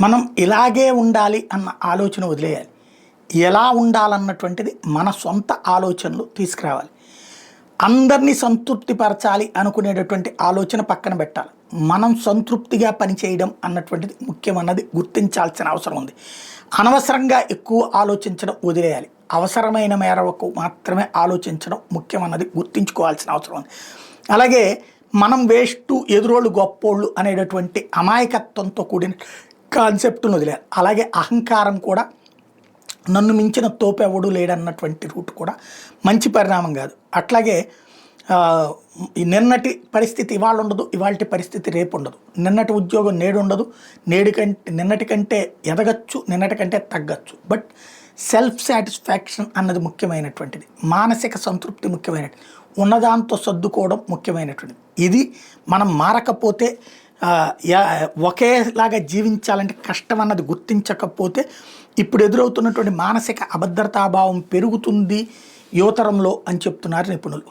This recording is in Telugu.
మనం ఇలాగే ఉండాలి అన్న ఆలోచన వదిలేయాలి. ఎలా ఉండాలన్నటువంటిది మన సొంత ఆలోచనలు తీసుకురావాలి. అందరినీ సంతృప్తిపరచాలి అనుకునేటటువంటి ఆలోచన పక్కన పెట్టాలి. మనం సంతృప్తిగా పనిచేయడం అన్నటువంటిది ముఖ్యమన్నది గుర్తించాల్సిన అవసరం ఉంది. అనవసరంగా ఎక్కువ ఆలోచించడం వదిలేయాలి. అవసరమైన మేరకు మాత్రమే ఆలోచించడం ముఖ్యమన్నది గుర్తించుకోవాల్సిన అవసరం ఉంది. అలాగే మనం వేస్టు, ఎదురోళ్ళు గొప్పోళ్ళు అనేటటువంటి అమాయకత్వంతో కూడిన కాన్సెప్ట్ను వదిలేయాలి. అలాగే అహంకారం కూడా, నన్ను మించిన తోపెవడు లేడన్నటువంటి రూట్ కూడా మంచి పరిణామం కాదు. అట్లాగే నిన్నటి పరిస్థితి ఇవాళ ఉండదు, ఇవాళ పరిస్థితి రేపు ఉండదు. నిన్నటి ఉద్యోగం నేడు ఉండదు, నిన్నటి కంటే ఎదగచ్చు, నిన్నటి కంటే తగ్గచ్చు. బట్ సెల్ఫ్ సాటిస్ఫాక్షన్ అన్నది ముఖ్యమైనటువంటిది. మానసిక సంతృప్తి ముఖ్యమైనది. ఉన్నదాంతో సర్దుకోవడం ముఖ్యమైనటువంటిది. ఇది మనం మారకపోతే, ఒకేలాగా జీవించాలంటే కష్టం అన్నది గుర్తించకపోతే ఇప్పుడు ఎదురవుతున్నటువంటి మానసిక అభద్రతాభావం పెరుగుతుంది యువతరంలో అని చెప్తున్నారు నిపుణులు.